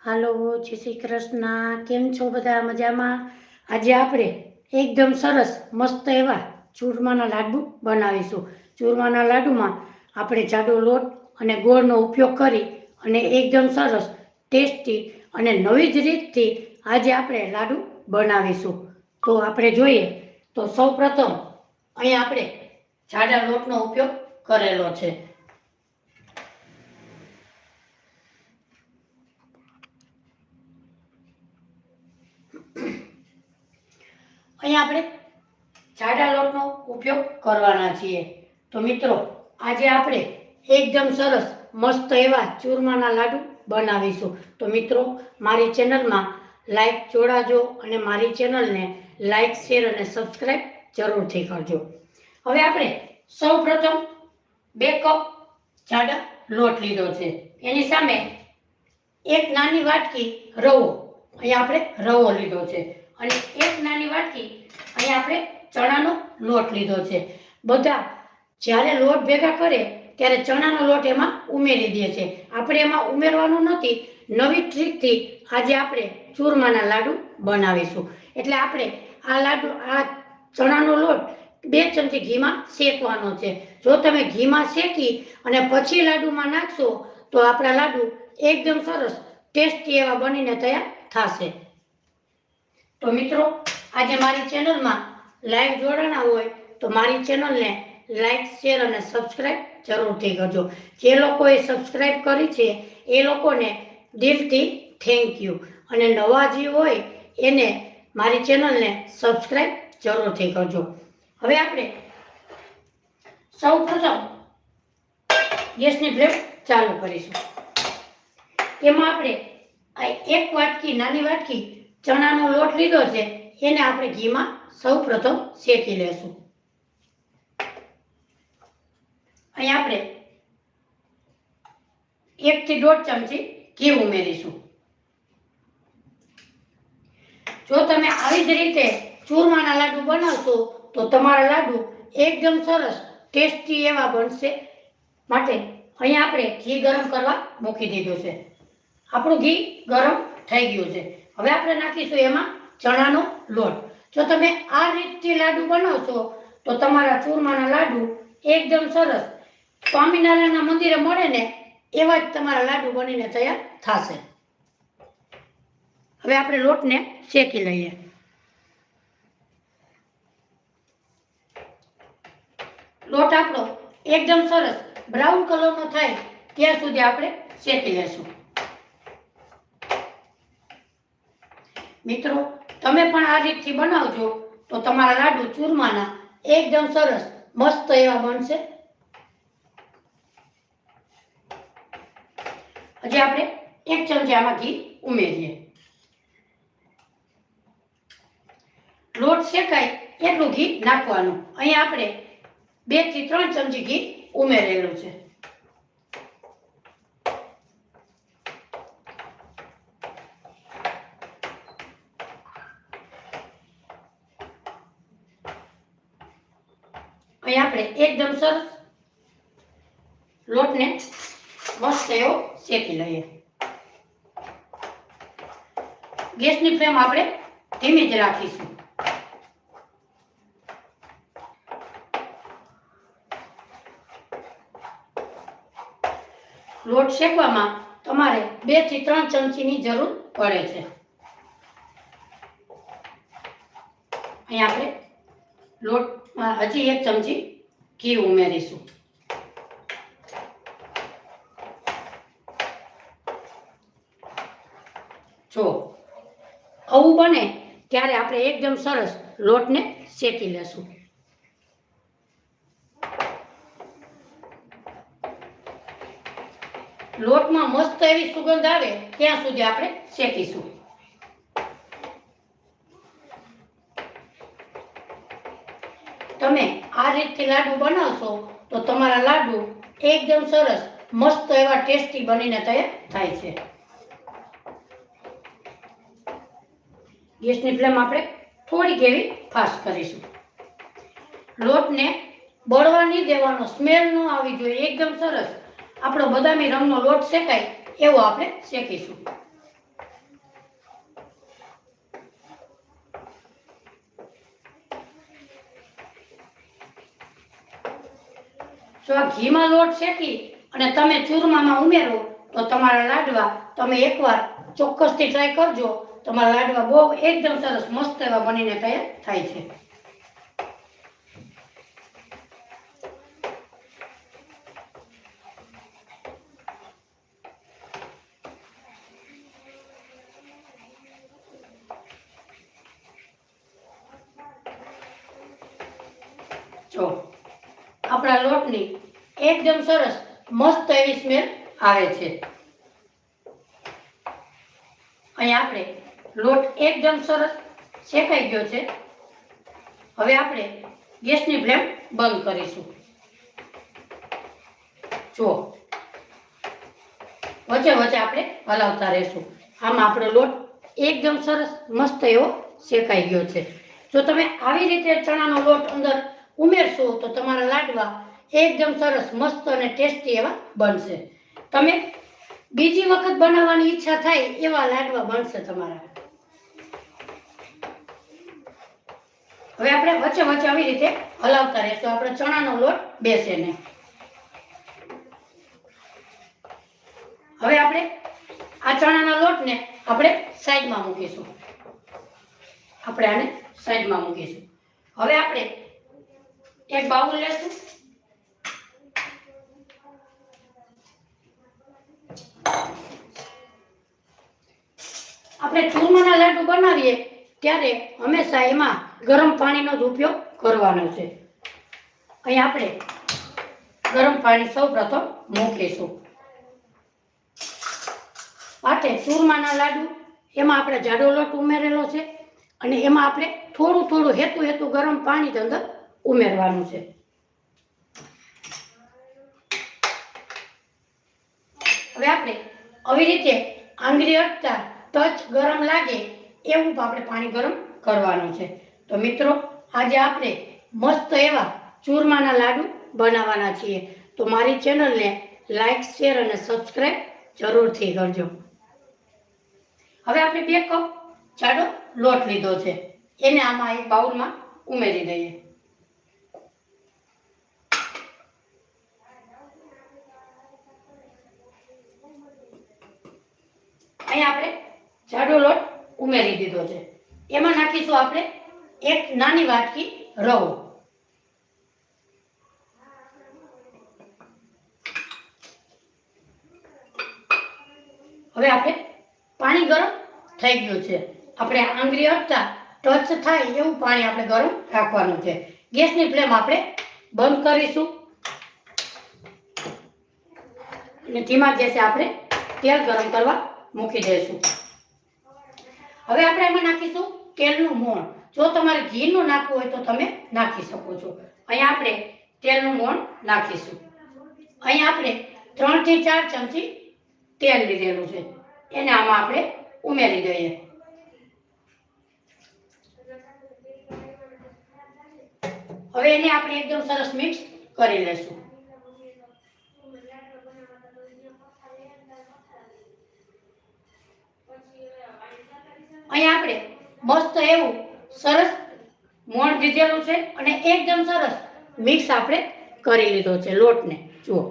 હાલો, જય શ્રી કૃષ્ણ. કેમ છો બધા? મજામાં? આજે આપણે એકદમ સરસ મસ્ત એવા ચૂરમાના લાડુ બનાવીશું. ચૂરમાના લાડુમાં આપણે જાડો લોટ અને ગોળનો ઉપયોગ કરી અને એકદમ સરસ ટેસ્ટી અને નવી જ રીતથી આજે આપણે લાડુ બનાવીશું. તો આપણે જોઈએ તો સૌપ્રથમ અહીં આપણે જાડા લોટનો ઉપયોગ કરેલો છે. અહીં આપણે જાડા લોટનો ઉપયોગ કરવાના છીએ. તો મિત્રો આજે આપણે એકદમ સરસ મસ્ત એવા ચૂરમાના લાડુ બનાવીશું. તો મિત્રો મારી ચેનલમાં લાઈક જોડાજો અને મારી ચેનલને લાઈક શેર અને સબસ્ક્રાઈબ જરૂરથી કરજો. હવે આપણે સૌ પ્રથમ 2 કપ જાડા લોટ લીધો છે. એની સામે એક નાની વાટકી રવો, અહીં આપણે રવો લીધો છે અને એક નાની વાટકી અહીં આપણે ચણાનો લોટ લીધો છે. બધા જ્યારે લોટ ભેગા કરે ત્યારે ચણાનો લોટ એમાં ઉમેરી દે છે. આપણે એમાં ઉમેરવાનું નથી. નવી ટ્રીકથી આજે આપણે ચૂરમાના લાડુ બનાવીશું. એટલે આપણે આ ચણાનો લોટ 2 ચમચી ઘીમાં શેકવાનો છે. જો તમે ઘીમાં શેકી અને પછી લાડુમાં નાખશો તો આપણા લાડુ એકદમ સરસ ટેસ્ટી એવા બનીને તૈયાર થશે. તો મિત્રો આજે મારી ચેનલમાં લાઈવ જોડાણા હોય તો મારી ચેનલને લાઈક શેર અને સબસ્ક્રાઈબ જરૂરથી કરજો. જે લોકોએ સબસ્ક્રાઈબ કરી છે એ લોકોને દિલથી થેન્ક યુ, અને નવા જે હોય એને મારી ચેનલને સબસ્ક્રાઈબ જરૂરથી કરજો. હવે આપણે સૌ પ્રથમ ગેસની ફ્લેમ ચાલુ કરીશું. એમાં આપણે એક વાટકી નાની વાટકી ચણાનો લોટ લીધો છે, એને આપણે ઘીમાં સૌ પ્રથમ શેકી લેશું. અહીં આપણે 1 થી 1.5 ચમચી ઘી ઉમેરીશું. જો તમે આવી જ રીતે ચૂરમાના લાડુ બનાવશો તો તમારા લાડુ એકદમ સરસ ટેસ્ટી એવા બનશે. માટે અહીંયા આપણે ઘી ગરમ કરવા મૂકી દીધું છે. આપણું ઘી ગરમ થઈ ગયું છે. હવે આપણે નાખીશું એમાં ચણાનો લોટ. જો તમે આ રીતથી લાડુ બનાવશો તો તમારા ચૂરમાના લાડુ એકદમ સરસ સ્વામિનારાયણના મંદિરે મળે ને એવા જ તમારા લાડુ બનીને તૈયાર થશે. હવે આપણે લોટને શેકી લઈએ. લોટ આપણો એકદમ સરસ બ્રાઉન કલરનો થાય ત્યાં સુધી આપણે શેકી લેશું. મિત્રો તમે પણ આ રીતથી બનાવજો તો તમારા લાડુ ચૂરમાના એકદમ સરસ મસ્ત એવા બનશે. હજી આપણે 1 ચમચી આમાં ઘી ઉમેરીએ. લોટ શેકાય એટલું ઘી નાખવાનું. અહીં આપણે 2 થી 3 ચમચી ઘી ઉમેરેલું છે. અહીં આપણે એકદમ સરસ લોટને મસ્ત એવો શેકી લઈએ. ગેસની ફ્લેમ આપણે ધીમી જ રાખીશું. લોટ શેકવામાં તમારે 2 થી 3 ચમચીની જરૂર પડે છે. અહીં આપણે લોટમાં હજી 1 ચમચી ઘી ઉમેરીશું. જો આવું બને ત્યારે આપણે એકદમ સરસ લોટને શેકી લેશું. લોટમાં મસ્ત એવી સુગંધ આવે ત્યાં સુધી આપણે શેકીશું. તમે આ રીતથી લાડુ બનાવશો તો તમારા લાડુ એકદમ સરસ મસ્ત એવા ટેસ્ટી બનીને તૈયાર થાય છે. ગેસની ફ્લેમ આપણે થોડીક એવી ફાસ્ટ કરીશું. લોટને બળવા નહીં દેવાનો, સ્મેલ ન આવી જોઈએ. એકદમ સરસ આપણો બદામી રંગનો લોટ શેકાય એવો આપણે શેકીશું. જો આ ઘીમાં લોટ શેકી અને તમે ચૂરમામાં ઉમેરો તો તમારા લાડવા તમે એકવાર ચોક્કસથી ટ્રાય કરજો. તમારા લાડવા બહુ એકદમ સરસ મસ્ત એવા બનીને તૈયાર થાય છે. જો આપણા લોટની એકદમ સરસ મસ્ત એવી સ્મેલ આવે છે. અહીં આપણે લોટ એકદમ સરસ શેકાઈ ગયો છે. હવે આપણે ગેસની ફ્લેમ બંધ કરીશું. જો વચ્ચે વચ્ચે આપણે હલાવતા રહેશું. આમાં આપણો લોટ એકદમ સરસ મસ્ત એવો શેકાઈ ગયો છે. જો તમે આવી રીતે ચણાનો લોટ અંદર ઉમેરશો તો તમારા લાડવા એકદમ સરસ મસ્ત અને ટેસ્ટી એવા બનશે. તમે બીજી વખત બનાવવાની ઈચ્છા થાય એવા લાડવા બનશે તમારા. હવે આપણે વચ્ચે વચ્ચે આવી રીતે હલાવતા રહેશું. આપણે ચણાનો લોટ બેસે નહીં. હવે આપણે આ ચણાના લોટને આપણે સાઈડમાં મૂકીશું. આપણે આને સાઈડમાં મૂકીશું. હવે આપણે એક બાઉલ લેશું. આપણે ચૂરમાના લાડુ બનાવીએ ત્યારે હંમેશા એમાં ગરમ પાણીનો જ ઉપયોગ કરવાનો છે. અહીં આપણે ગરમ પાણી સૌપ્રથમ મૂકીશું. માટે ચૂરમાના લાડુ એમાં આપણે જાડો લોટ ઉમેરેલો છે અને એમાં આપણે થોડું થોડું હેતુ ગરમ પાણી જ અંદર ઉમેરવાનું છે. હવે આપણે આવી રીતે આંગળી અડતા ટચ ગરમ લાગે એવું આપણે પાણી ગરમ કરવાનું છે. તો મિત્રો આજે આપણે મસ્ત એવા ચૂરમાના લાડુ બનાવવાના છીએ. તો મારી ચેનલને લાઈક, શેર અને સબસ્ક્રાઈબ જરૂરથી કરજો. હવે આપણે 2 કપ જાડો લોટ લીધો છે. એને આમાં એક બાઉલમાં ઉમેરી દઈએ. અહીં આપણે જાડો લોટ ઉમેરી દીધો છે. એમાં નાખીશું આપણે એક નાની વાટકી રવો. હવે આપણે પાણી ગરમ થઈ ગયું છે. આપણે આંગળી અડતા ટચ થાય એવું પાણી આપણે ગરમ રાખવાનું છે. ગેસની ફ્લેમ આપણે બંધ કરીશું અને ધીમા ગેસે આપણે તેલ ગરમ કરવા મૂકી દઈશું. હવે આપણે એમાં નાખીશું તેલનું મોણ. જો તમારે ઘીનું નાખવું હોય તો તમે નાખી શકો છો. અહીં આપણે તેલનું મોણ નાખીશું. અહીં આપણે 3 થી 4 ચમચી તેલ લીધેલું છે. એને આમાં આપણે ઉમેરી દઈએ. હવે એને આપણે એકદમ સરસ મિક્સ કરી લેશું. અહીં આપણે મસ્ત એવું સરસ મોણ દીધેલું છે અને એકદમ સરસ મિક્સ આપણે કરી લીધો છે લોટને. જુઓ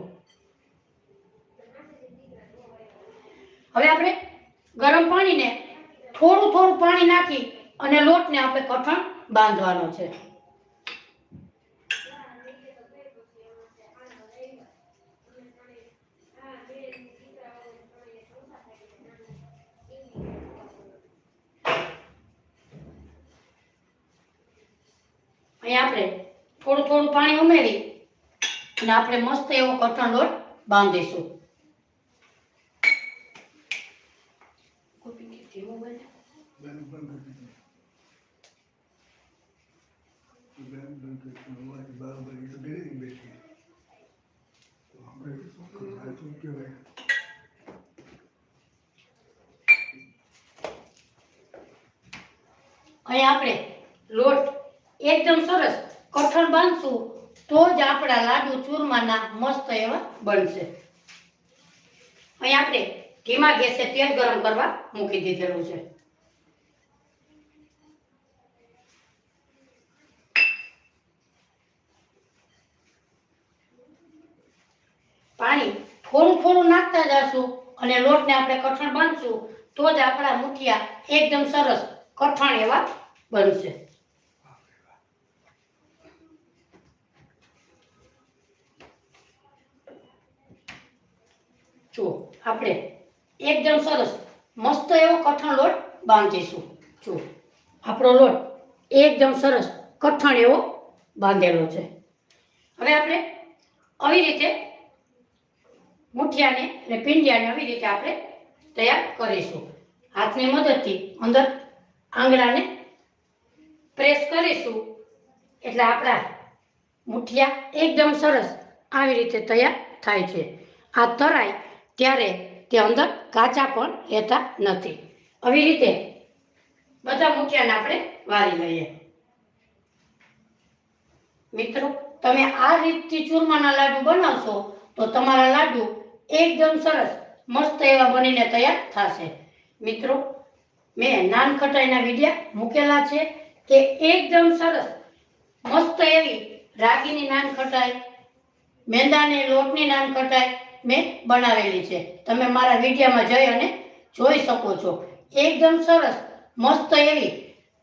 હવે આપણે ગરમ પાણીને થોડું પાણી નાખી અને લોટને આપણે કઠણ બાંધવાનો છે. અહીં આપણે થોડું પાણી ઉમેરી અને આપણે મસ્ત એવો કઠણ લોટ બાંધીશું. અહીં આપણે લોટ એકદમ સરસ કઠણ બાંધશું તો જ આપણા લાડુ ચૂરમાના મસ્ત એવા બનશે. અહીં આપણે ધીમા ગેસે તેલ ગરમ કરવા મૂકી દીધેલું છે. પાણી થોડું થોડું નાખતા જશું અને લોટને આપણે કઠણ બાંધશું તો જ આપણા મુઠિયા એકદમ સરસ કઠણ એવા બનશે. જો આપણે એકદમ સરસ મસ્ત એવો કઠણ લોટ બાંધીશું. જો આપણો લોટ એકદમ સરસ કઠણ એવો બાંધેલો છે. હવે આપણે આવી રીતે મુઠિયાને અને પીંડિયાને આવી રીતે આપણે તૈયાર કરીશું. હાથની મદદથી અંદર આંગળાને પ્રેસ કરીશું એટલે આપણા મુઠિયા એકદમ સરસ આવી રીતે તૈયાર થાય છે. આ તરાય ત્યારે તે અંદર કાચા પણ રહેતા નથી. આવી રીતે બધા મુઠિયાને આપણે વારી લઈએ. મિત્રો, તમે આ રીતથી ચૂરમાના લાડુ બનાવશો તો તમારા લાડુ એકદમ સરસ મસ્ત એવા બનીને તૈયાર થશે. મિત્રો, મેં નાનખટાઈના વિડીયા મૂકેલા છે કે એકદમ સરસ મસ્ત એવી રાગીની નાનખટાઈ, મેંદાને લોટની નાનખટાઈ મેં બનાવેલી છે. તમે મારા વિડીયામાં જઈ અને જોઈ શકો છો. એકદમ સરસ મસ્ત એવી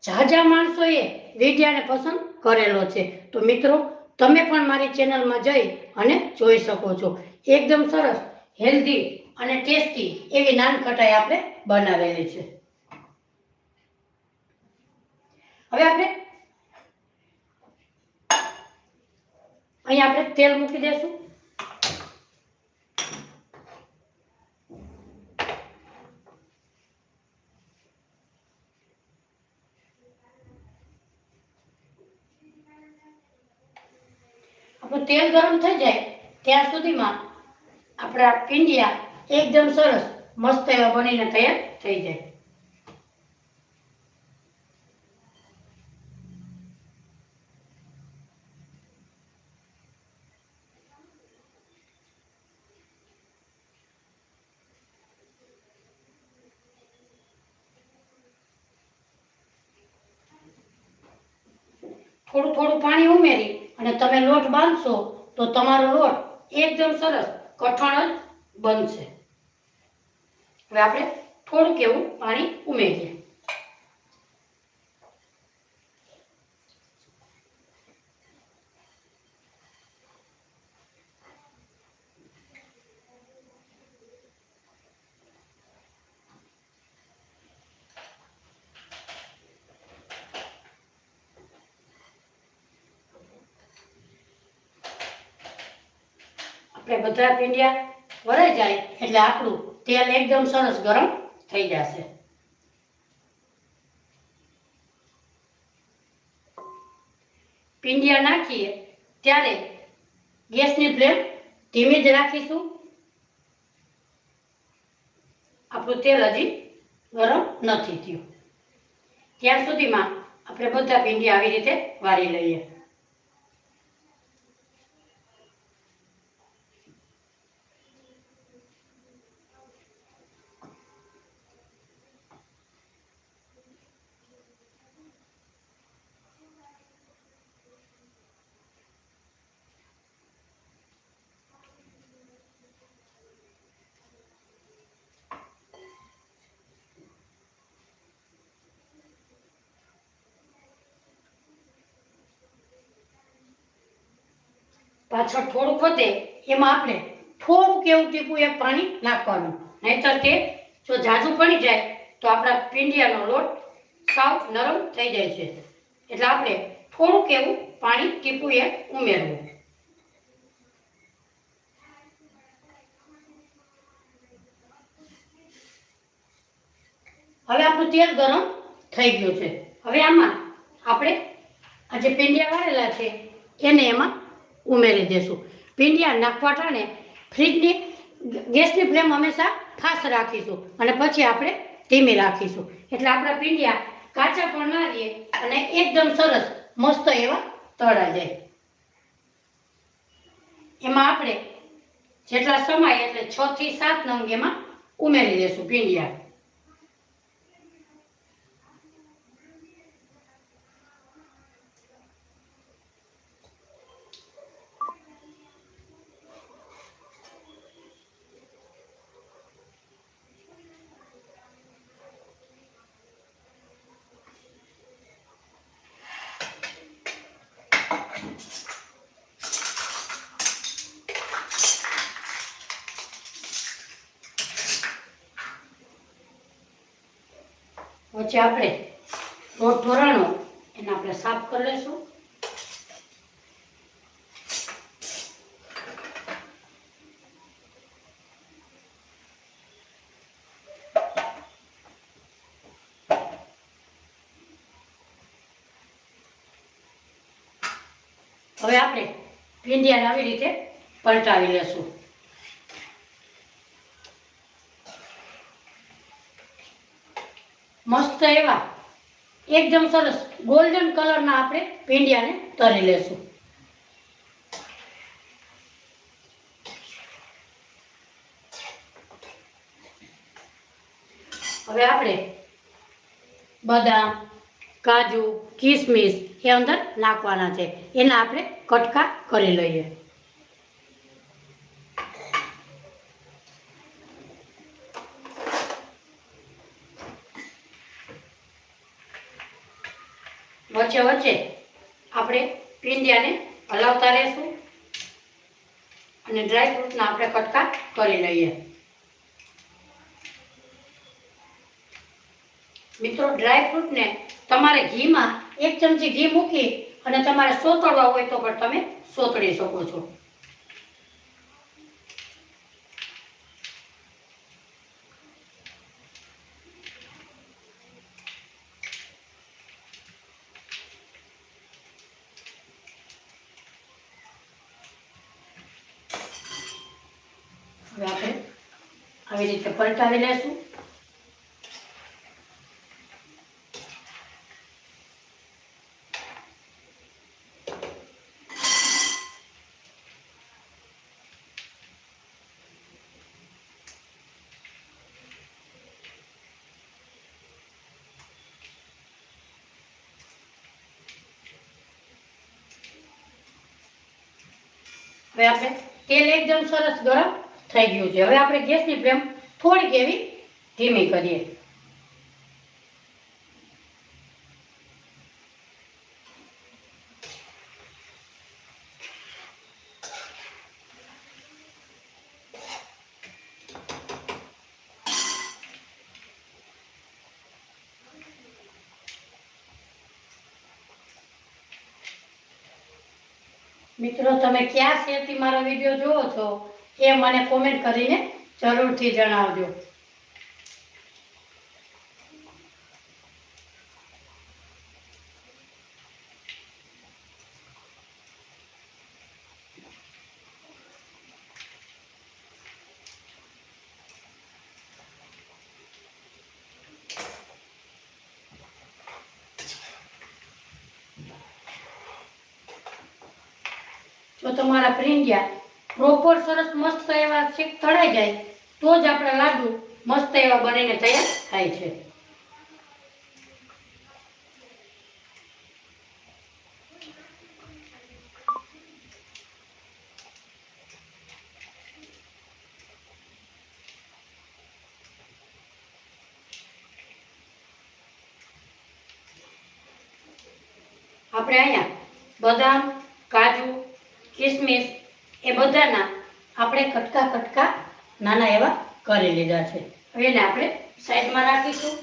ઝાઝા માણસોએ વિડીયાને પસંદ કરેલો છે. તો મિત્રો, તમે પણ મારી ચેનલમાં જઈ અને જોઈ શકો છો. એકદમ સરસ હેલ્ધી અને ટેસ્ટી એવી નાનખટાઈ આપણે બનાવેલી છે. હવે આપણે અહીંયા આપણે તેલ મૂકી દઈશું. આપણું તેલ ગરમ થઈ જાય ત્યાં સુધીમાં આપણા પીંડિયા એકદમ સરસ મસ્ત એવા બનીને તૈયાર થઈ જાય. થોડું થોડું પાણી ઉમેરી અને તમે લોટ બાંધશો તો તમારો લોટ એકદમ સરસ કઠણ જ બનશે. હવે આપણે થોડુંક એવું પાણી ઉમેરીએ. આપણે બધા પીંડિયા વરાઈ જાય એટલે આપણું તેલ એકદમ સરસ ગરમ થઈ જશે. પીંડિયા નાખીએ ત્યારે ગેસની ફ્લેમ ધીમી જ રાખીશું. આપણું તેલ હજી ગરમ નથી થયું. ત્યાં સુધીમાં આપણે બધા પીંડિયા આવી રીતે વારી લઈએ. પાછળ થોડુંક વધે એમાં આપણે થોડુંક એવું ટીપું એક પાણી નાખવાનું, નહીંતર તે જો ઝાઝું પડી જાય તો આપણા પીંડિયાનો લોટ સાવ નરમ થઈ જાય છે. એટલે આપણે થોડુંક એવું પાણી ટીપું એક ઉમેરવું. હવે આપણું તેલ ગરમ થઈ ગયું છે. હવે આમાં આપણે આ જે પીંડિયા વાળેલા છે એને એમાં ઉમેરી દેશું. પીંડિયા નાખવા ટાણે ફ્રીજની ગેસની ફ્લેમ હંમેશા ફાસ્ટ રાખીશું અને પછી આપણે ધીમી રાખીશું. એટલે આપણા પીંડિયા કાચા પણ ના રહે અને એકદમ સરસ મસ્ત એવા તળાઈ જાય. એમાં આપણે જેટલા સમય એટલે 6 થી 7 નંગ એમાં ઉમેરી દેશું પીંડિયા. વચ્ચે આપણે લોટ ઢોરાણો એને આપણે સાફ કરી લઈશું. હવે આપણે ભીંડિયાને આવી રીતે પલટાવી લેશું. મસ્ત એવા એકદમ સરસ ગોલ્ડન કલરના આપણે ભીંડિયાને તળી લેશું. હવે આપણે બદામ, કાજુ, કિસમિસ એ અંદર નાખવાના છે. એના આપણે કટકા કરી લઈએ. વચ્ચે વચ્ચે આપણે ભીંડિયાને હલાવતા રહેશું અને ડ્રાય ફ્રૂટના આપણે કટકા કરી લઈએ. મિત્રો, ડ્રાય ફ્રૂટને તમારે ઘીમાં 1 ચમચી ઘી મૂકી અને તમારે સોતળવા હોય તો પણ તમે સોતળી શકો છો. હવે આપણે આવી રીતે પલટાવી લેશું. હવે આપણે તેલ એકદમ સરસ ગરમ થઈ ગયું છે. હવે આપણે ગેસની ફ્લેમ થોડીક એવી ધીમી કરીએ. મિત્રો, તમે કયા શહેરથી મારો વિડીયો જુઓ છો એ મને કોમેન્ટ કરીને જરૂરથી જણાવજો. જો તમારા ભીંડિયા પ્રોપર સરસ મસ્ત એવા શેક તળાઈ જાય તો જ આપણા લાડુ મસ્ત એવા બનીને તૈયાર થાય છે. આપણે અહીંયા બદામ, કાજુ, કિસમિસ એ બધાના આપણે કટકા નાના એવા કરી લીધા છે. હવે એને આપણે સાઈડમાં રાખીશું.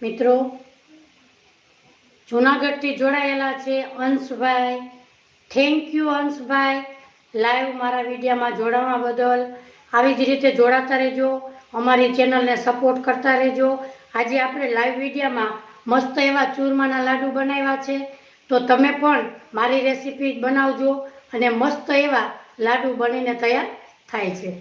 મિત્રો, જૂનાગઢથી જોડાયેલા છે અંશભાઈ. થેન્ક યુ અંશભાઈ, લાઈવ મારા વિડીયોમાં જોડાવા બદલ. આવી જ રીતે જોડાતા રહેજો, અમારી ચેનલને સપોર્ટ કરતા રહેજો. આજે આપણે લાઈવ વિડીયોમાં મસ્ત એવા ચૂરમાના લાડુ બનાવ્યા છે, તો તમે પણ મારી રેસીપી બનાવજો અને મસ્ત એવા લાડુ બનીને તૈયાર થાય છે.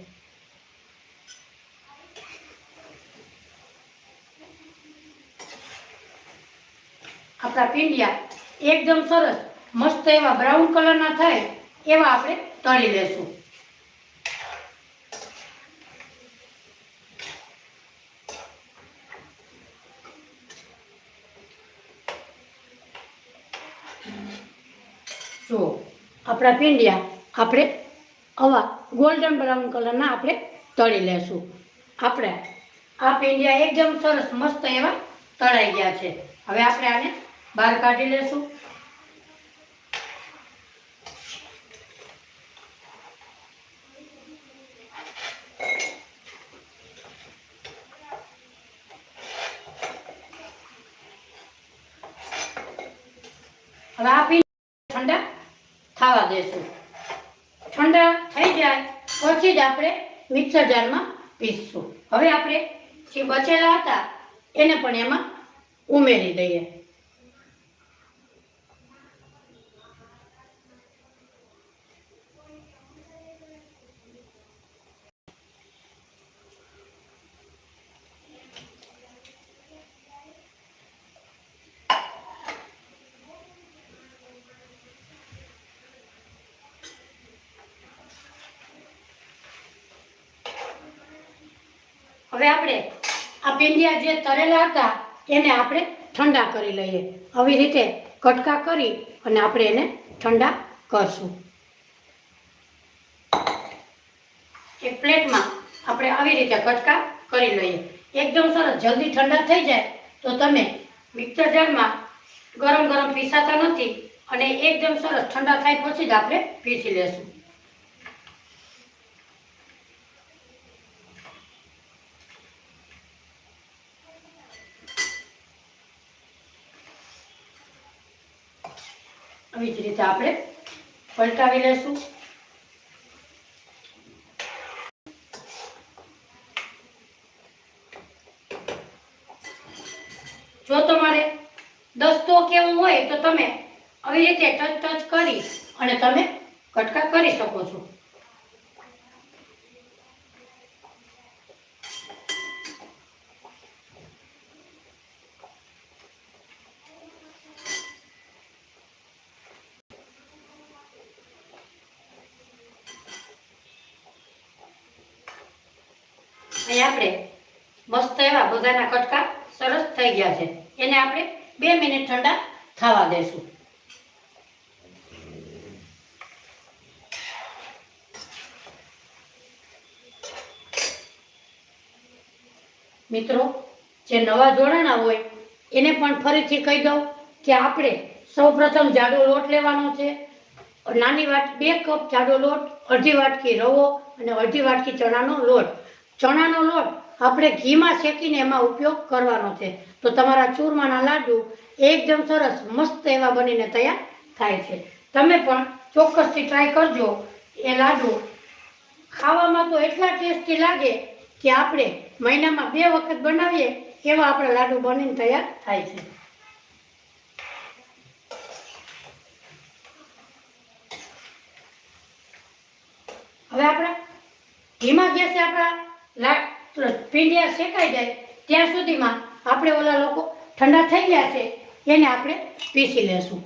આપણા ભીંડિયા એકદમ સરસ મસ્ત એવા બ્રાઉન કલરના થાય એવા આપણે તળી લેશું. જુઓ આપણા પીંડિયા આપણે આવા ગોલ્ડન બ્રાઉન કલરના આપણે તળી લેશું. આપણે આ પીંડિયા એકદમ સરસ મસ્ત એવા તળાઈ ગયા છે. હવે આપણે આને બહાર કાઢી લેશું. હવે આ પીંડિયા ઠંડા થવા દેશું. ઠંડા થઈ જાય પછી જ આપણે મિક્સર જારમાં પીસશું. હવે આપણે જે બચેલા હતા એને પણ એમાં ઉમેરી દઈએ. હવે આપણે આ પીંડિયા જે તળેલા હતા એને આપણે ઠંડા કરી લઈએ. આવી રીતે કટકા કરી અને આપણે એને ઠંડા કરશું. એક પ્લેટમાં આપણે આવી રીતે કટકા કરી લઈએ. એકદમ સરસ જલ્દી ઠંડા થઈ જાય તો તમે મિક્સર જારમાં ગરમ ગરમ પીસાતા નથી અને એકદમ સરસ ઠંડા થાય પછી જ આપણે પીસી લેશું. આવી જ રીતે આપણે પલટાવી લેશું. જો તમારે દસ્તો કેવું હોય તો તમે આવી રીતે ટચ કરી અને તમે કટકા કરી શકો છો. અહીં આપણે મસ્ત એવા બધાના કટકા સરસ થઈ ગયા છે. એને આપણે 2 મિનિટ ઠંડા થવા દેશું. મિત્રો જે નવા જોડાણા હોય એને પણ ફરીથી કહી દઉં કે આપણે સૌપ્રથમ જાડો લોટ લેવાનો છે. નાની વાટકી 2 કપ જાડો લોટ, અડધી વાટકી રવો અને અડધી વાટકી ચણાનો લોટ. ચણાનો લોટ આપણે ઘીમાં શેકીને એમાં ઉપયોગ કરવાનો છે. તો તમારા ચૂરમાના લાડુ એકદમ સરસ મસ્ત એવા બનીને તૈયાર થાય છે. તમે પણ ચોક્કસથી ટ્રાય કરજો. એ લાડુ ખાવામાં તો એટલા ટેસ્ટી લાગે કે આપણે મહિનામાં 2 વખત બનાવીએ એવા આપણા લાડુ બનીને તૈયાર થાય છે. હવે આપણે ધીમા ગેસે આપણા પીંડિયા શેકાઈ જાય ત્યાં સુધીમાં આપણે ઓલા લોકો ઠંડા થઈ ગયા છે એને આપણે પીસી લેશું.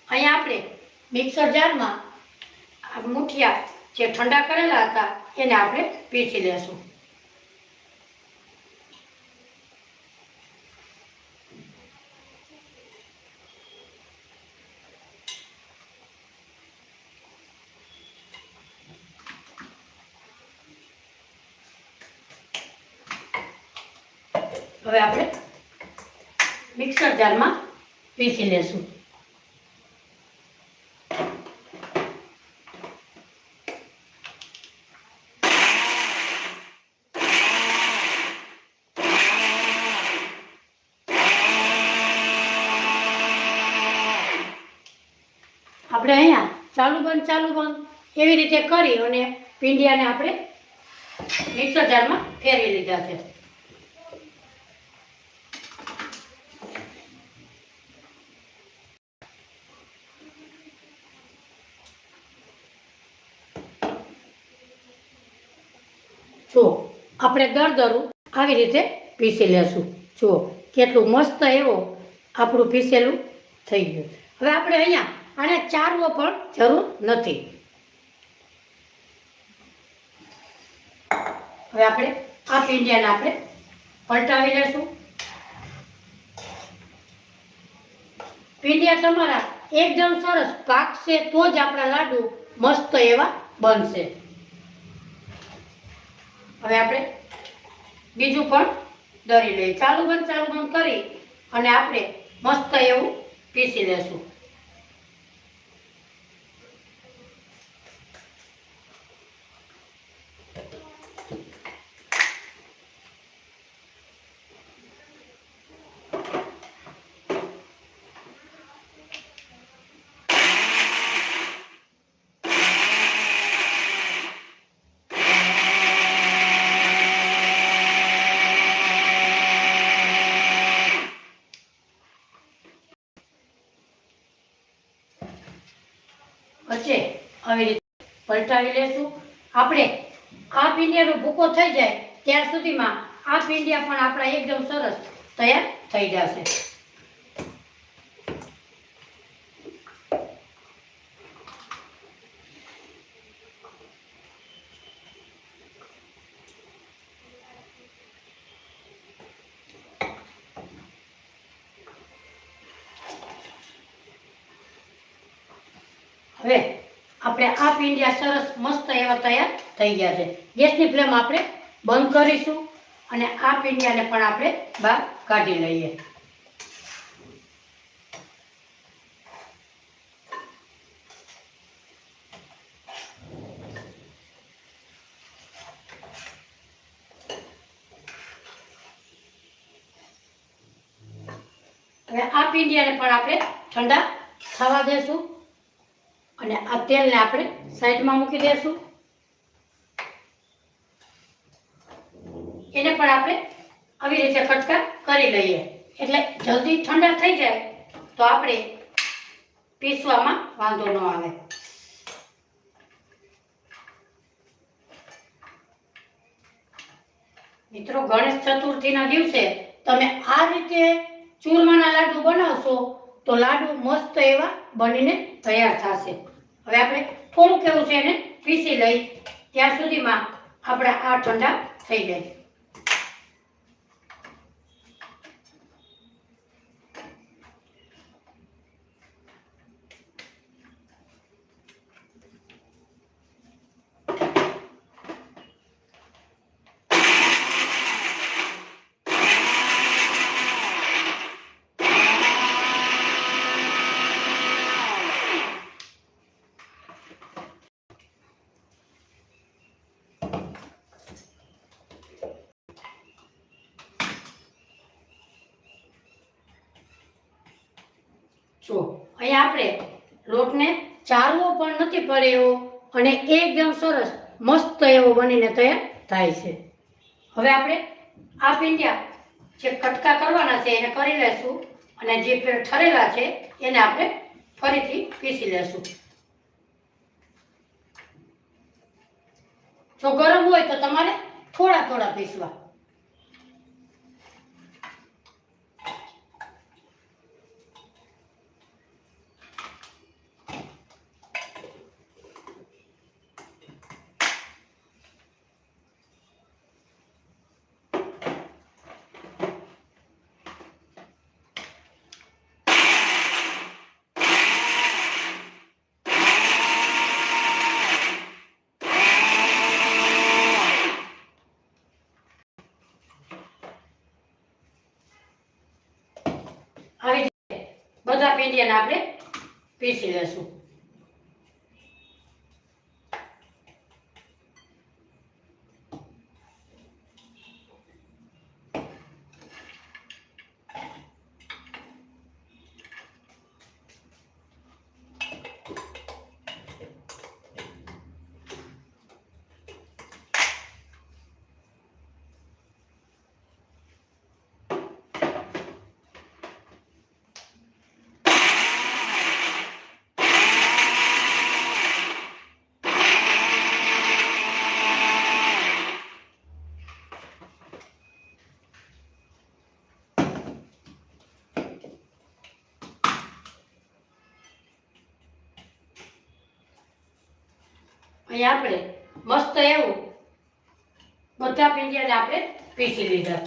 અહીંયા આપણે મિક્સર જારમાં મુઠિયા જે ઠંડા કરેલા હતા એને આપણે પીસી લેશું. હવે આપણે મિક્સર જારમાં પીસી લેશું. આપણે અહીંયા ચાલુ બંધ એવી રીતે કરી અને પીંડિયાને આપણે મિક્સર જારમાં ફેરવી લીધા છે. જો આપણે દરદરું આવી રીતે પીસી લેશું. જુઓ કેટલું મસ્ત એવો આપણું પીસેલું થઈ ગયું. હવે આપણે અહીંયા આને ચારવો પણ જરૂર નથી. હવે આપણે આ પીંડિયાને આપણે પલટાવી લેશું. પીંડિયા તમારા એકદમ સરસ પાકશે તો જ આપણા લાડુ મસ્ત એવા બનશે. હવે આપણે બીજું પણ દળી લઈએ. ચાલુ બંધ કરી અને આપણે મસ્ત એવું પીસી લેશું. પછી આવી રીતે પલટાવી લેશું. આપણે આ પીંડિયાનો ભૂકો થઈ જાય ત્યાર સુધીમાં આ પીંડિયા પણ આપણા એકદમ સરસ તૈયાર થઈ જશે. હવે આપણે આ પીંડિયા સરસ મસ્ત એવા તૈયાર થઈ ગયા છે. ગેસની ફ્લેમ આપણે બંધ કરીશું અને આ પીંડિયાને પણ આપણે બહાર કાઢી લઈએ. હવે આ પીંડિયાને પણ આપણે ઠંડા થવા દેશું અને આ તેલને આપણે સાઈડમાં મૂકી દેશું. એને પણ આપણે આવી રીતે કટકા કરી લઈએ એટલે જલ્દી ઠંડા થઈ જાય તો આપણે પીસવામાં વાંધો ન આવે. મિત્રો, ગણેશ ચતુર્થીના દિવસે તમે આ રીતે ચૂરમાના લાડુ બનાવશો તો લાડુ મસ્ત એવા બનીને તૈયાર થશે. હવે આપણે થોડુંક એવું છે એને પીસી લઈ ત્યાં સુધીમાં આપણે આ ઠંડા થઈ જાય. જો અહીંયા આપણે લોટને ચારવો પણ નથી પડે એવો અને એકદમ સરસ મસ્ત એવો બનીને તૈયાર થાય છે. હવે આપણે આ પીંડિયા જે કટકા કરવાના છે એને કરી લેશું અને જે ઠરેલા છે એને આપણે ફરીથી પીસી લેશું. જો ગરમ હોય તો તમારે થોડા થોડા પીસવા. આવી રીતે બધા પીંડિયાને આપણે પીસી લેશું. અહીંયા આપણે મસ્ત એવું બધા પીંડિયાને આપણે પીસી લીધા.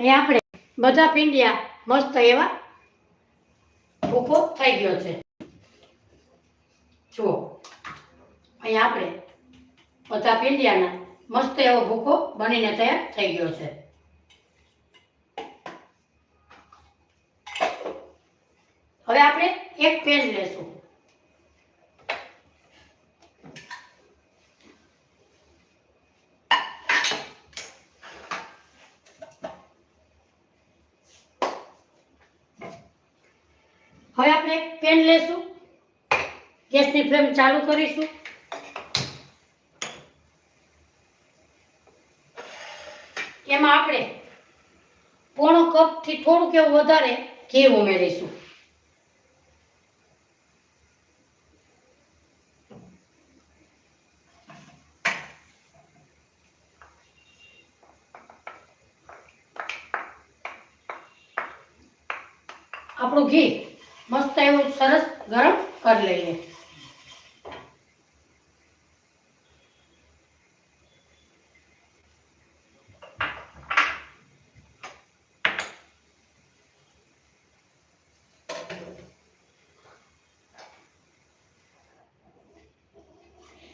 અહીંયા આપણે બધા પીંડિયા મસ્ત એવા ભૂકો થઈ ગયો છે. જુઓ, અહીંયા આપણે બધા પીંડિયાના મસ્ત એવો ભૂકો બનીને તૈયાર થઈ ગયો છે. હવે આપણે એક પેન લેશું. હવે આપણે પેન લેશું, ગેસની ફ્લેમ ચાલુ કરીશું. એમાં આપણે પોણો કપથી થોડુંક એવું વધારે ઘી ઉમેરીશું. આપણું ઘી મસ્ત એવું સરસ ગરમ કરી લઈએ.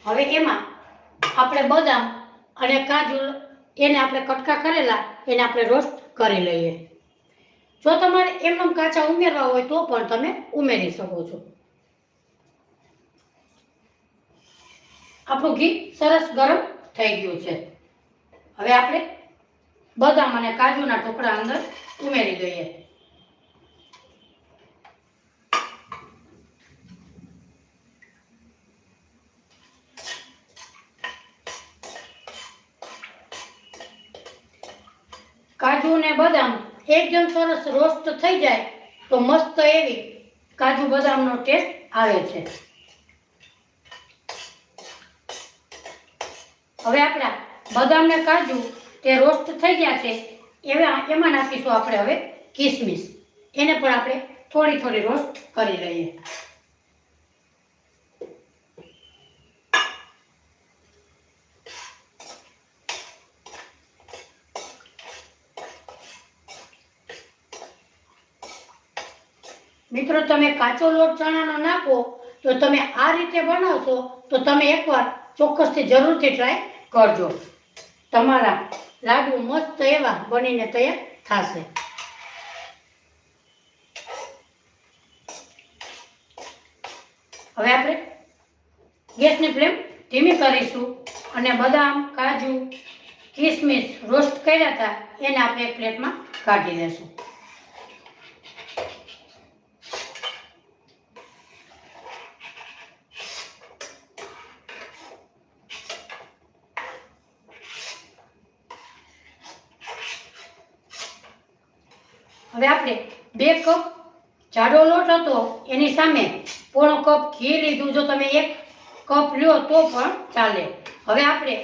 હવે એમાં આપણે બદામ અને કાજુ એને આપણે કટકા કરેલા એને આપણે રોસ્ટ કરી લઈએ. જો તમારે એમનેમ કાચા ઉમેરવા હોય તો પણ તમે ઉમેરી શકો છો. આપણું ઘી સરસ ગરમ થઈ ગયું છે. હવે આપણે બદામ અને કાજુના ટુકડા અંદર ઉમેરી દઈએ. કાજુ અને બદામ એકદમ સરસ રોસ્ટ થઈ જાય તો મસ્ત એવી કાજુ બદામનો ટેસ્ટ આવે છે. હવે આપણા બદામ ને કાજુ તે રોસ્ટ થઈ ગયા છે. એમાં નાખીશું આપણે હવે કિસમિસ. એને પણ આપણે થોડી થોડી રોસ્ટ કરી લઈએ. મિત્રો, તમે કાચો લોટ ચણાનો નાખો તો તમે આ રીતે બનાવશો તો તમે એકવાર ચોક્કસથી જરૂરથી ટ્રાય કરજો. તમારા લાડુ મસ્ત એવા બનીને તૈયાર થશે. હવે આપણે ગેસની ફ્લેમ ધીમી કરીશું અને બદામ, કાજુ, કિસમિસ રોસ્ટ કર્યા હતા એને આપણે એક પ્લેટમાં કાઢી લેશું. હવે આપણે 2 કપ જાડો લોટ હતો એની સામે પોણો કપ ઘી લીધું. જો તમે 1 કપ લ્યો તો પણ ચાલે. હવે આપણે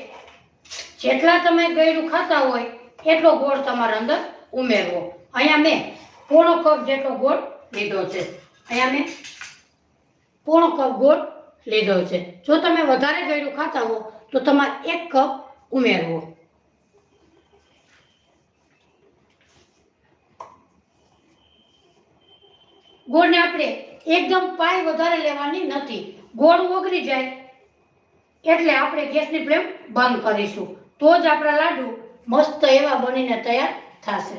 જેટલા તમે ગળ્યું ખાતા હોય એટલો ગોળ તમારા અંદર ઉમેરવો. અહીંયા મેં પોણો કપ જેટલો ગોળ લીધો છે. અહીંયા મેં પોણો કપ ગોળ લીધો છે. જો તમે વધારે ગળ્યું ખાતા હો તો તમારે 1 કપ ઉમેરવો. ગોળને આપણે એકદમ પાય વધારે લેવાની નથી. ગોળ ઓગળી જાય એટલે આપણે ગેસની ફ્લેમ બંધ કરીશું. તો જ આપણા લાડુ મસ્ત એવા બનીને તૈયાર થશે.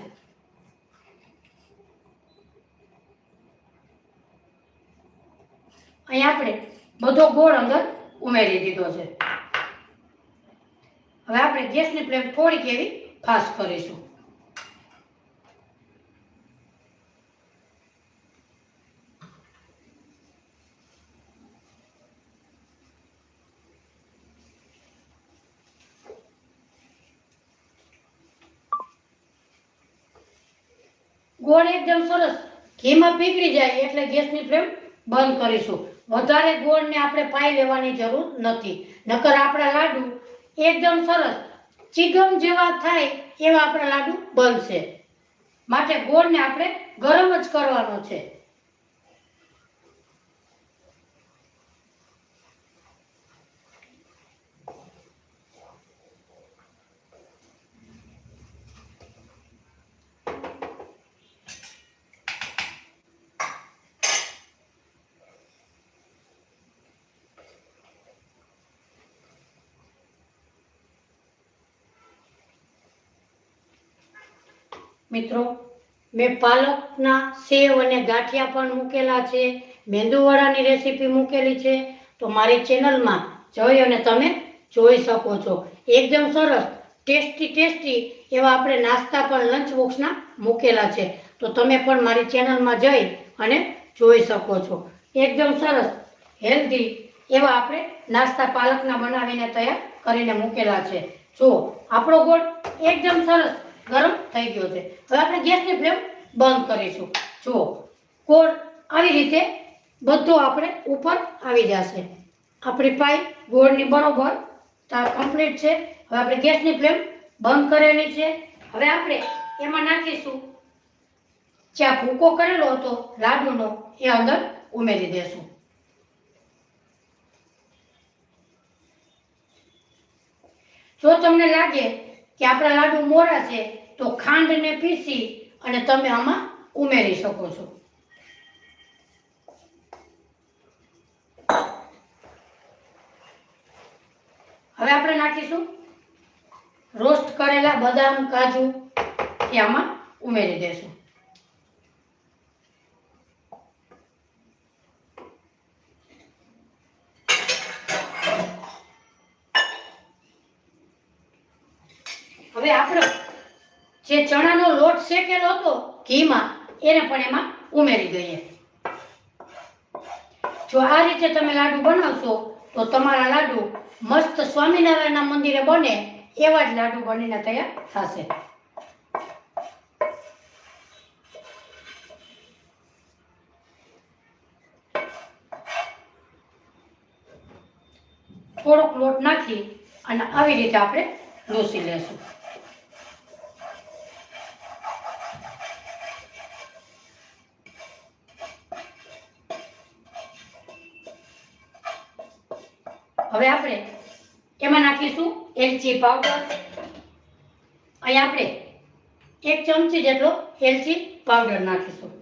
અહીં આપણે બધો ગોળ અંદર ઉમેરી દીધો છે. હવે આપણે ગેસની ફ્લેમ થોડીક એવી ફાસ્ટ કરીશું. ગોળ એકદમ સરસ ઘીમાં પીગળી જાય એટલે ગેસની ફ્લેમ બંધ કરીશું. વધારે ગોળને આપણે પાઈ લેવાની જરૂર નથી, નકર આપણા લાડુ એકદમ સરસ ચીગમ જેવા થાય એવા આપણા લાડુ બનશે. માટે ગોળને આપણે ગરમ જ કરવાનો છે. મિત્રો, મેં પાલકના સેવ અને ગાંઠિયા પણ મૂકેલા છે, મેંદુવડાની રેસીપી મૂકેલી છે. તો મારી ચેનલમાં જઈ અને તમે જોઈ શકો છો. એકદમ સરસ ટેસ્ટી એવા આપણે નાસ્તા પણ લંચ બોક્સના મૂકેલા છે. તો તમે પણ મારી ચેનલમાં જઈ અને જોઈ શકો છો. એકદમ સરસ હેલ્ધી એવા આપણે નાસ્તા પાલકના બનાવીને તૈયાર કરીને મૂકેલા છે. જો આપણો ગોળ એકદમ સરસ ગરમ થઈ ગયો છે. હવે આપણે ગેસની ફ્લેમ બંધ કરીશું. જો ગોળ આવી રીતે બધો આપણે ઉપર આવી જશે. આપણી પાઈ ગોળની બરોબર કમ્પ્લીટ છે. હવે આપણે ગેસની ફ્લેમ બંધ કરેલી છે. હવે આપણે એમાં નાખીશું જ્યાં ભૂકો કરેલો હતો લાડુનો એ અંદર ઉમેરી દેશું. જો તમને લાગે કે આપણા લાડુ મોરા છે તો ખાંડને પીસી અને તમે આમાં ઉમેરી શકો છો. હવે આપણે નાખીશું રોસ્ટ કરેલા બદામ કાજુ એ આમાં ઉમેરી દેશું. હવે આપણે જે ચણાનો લોટ શેકેલો હતો ઘીમાં એને પણ એમાં ઉમેરી દઈએ. જો આ રીતે તમે લાડુ બનાવશો તો તમારા લાડુ મસ્ત સ્વામિનારાયણના મંદિરે બને એવા જ લાડુ બનીને તૈયાર થશે. થોડોક લોટ નાખી અને આવી રીતે આપણે લોસી લેશું. હવે આપણે એમાં નાખીશું એલચી પાવડર. અહીં આપણે 1 ચમચી જેટલો એલચી પાવડર નાખીશું.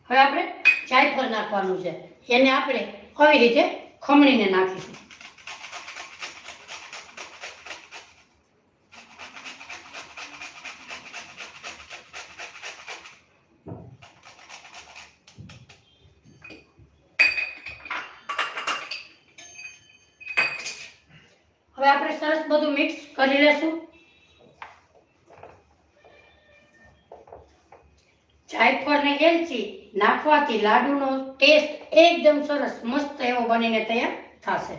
હવે આપણે જાયફળ નાખવાનું છે. એને આપણે આવી રીતે ખમણીને નાખીશું. હવે આપણે સરસ બધું મિક્સ કરી લેશું. જાયફળ ને એલચી નાખવાથી લાડુનો ટેસ્ટ એકદમ સરસ મસ્ત એવો બનીને તૈયાર થશે.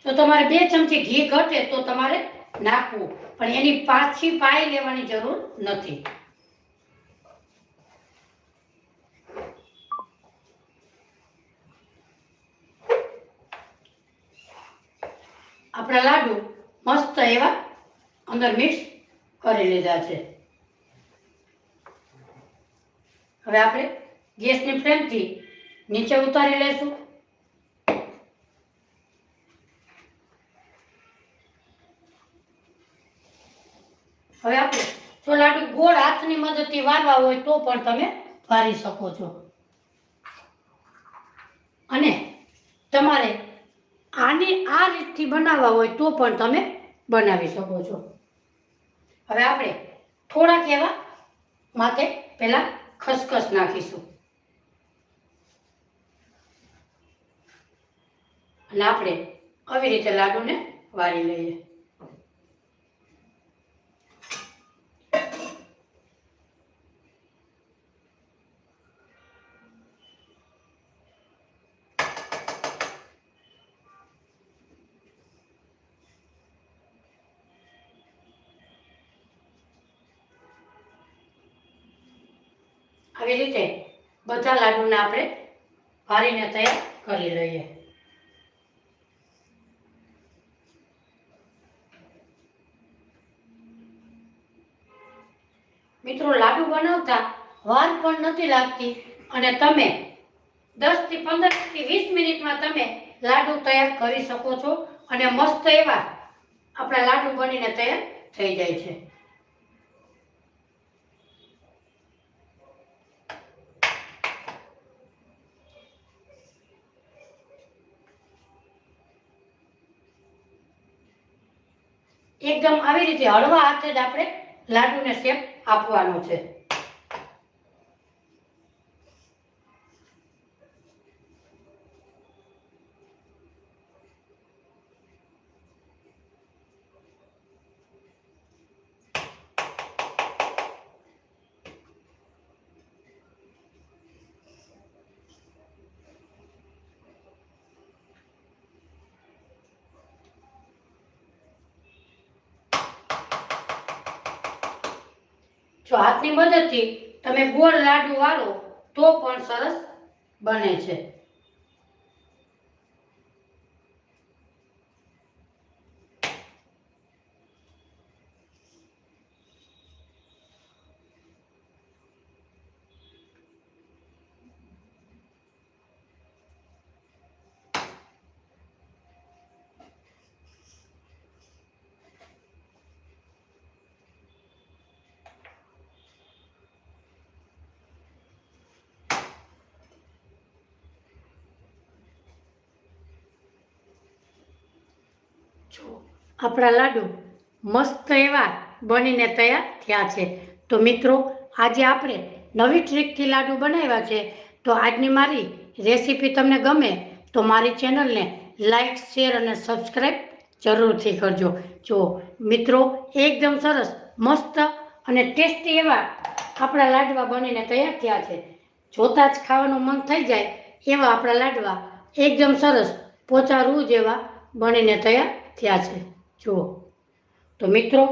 જો તમારે 2 ચમચી ઘી ઘટે તો તમારે નાખવું, પણ એની પાછી પાઈ લેવાની જરૂર નથી. આપણા લાડુ મસ્ત એવા અંદર મિક્સ કરી લીધા છે. હવે આપણે ગેસની ફ્લેમથી નીચે ઉતારી લેશું. હવે આપણે જો લાડુ ગોળ હાથની મદદથી વારવા હોય તો પણ તમે વારી શકો છો, અને તમારે આ રીતથી બનાવવા હોય તો પણ તમે બનાવી શકો છો. હવે આપણે થોડાક એવા માથે પહેલા ખસખસ નાખીશું અને આપણે આવી રીતે લાડુને વારી લઈએ. આવી રીતે બધા લાડુને આપણે વારીને તૈયાર કરી લઈએ. મિત્રો, લાડુ બનાવતા વાર પણ નથી લાગતી અને તમે 10 થી 15 થી 20 મિનિટમાં તમે લાડુ તૈયાર કરી શકો છો અને મસ્ત એવા આપણા લાડુ બનીને તૈયાર થઈ જાય છે. એકદમ આવી રીતે હળવા હાથે જ આપણે લાડુને શેપ આપવાનો છે. જો હાથની મદદથી તમે ગોળ લાડુ વાળો તો પણ સરસ બને છે. જો આપણા લાડુ મસ્ત એવા બનીને તૈયાર થયા છે. તો મિત્રો આજે આપણે નવી ટ્રીકથી લાડુ બનાવ્યા છે. તો આજની મારી રેસીપી તમને ગમે તો મારી ચેનલને લાઈક, શેર અને સબસ્ક્રાઈબ જરૂરથી કરજો. જો મિત્રો એકદમ સરસ મસ્ત અને ટેસ્ટી એવા આપણા લાડવા બનીને તૈયાર થયા છે. જોતા જ ખાવાનું મન થઈ જાય એવા આપણા લાડવા એકદમ સરસ પોચા રૂ જેવા બનીને તૈયાર થયા છે. જુઓ તો મિત્રો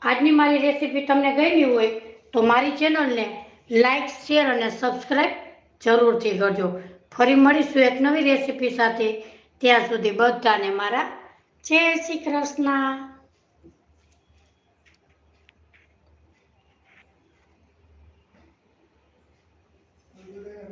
આજની મારી રેસીપી તમને ગમી હોય તો મારી ચેનલને લાઈક, શેર અને સબસ્ક્રાઈબ જરૂરથી કરજો. ફરી મળીશું એક નવી રેસીપી સાથે. ત્યાં સુધી બધાને મારા જય શ્રી કૃષ્ણ.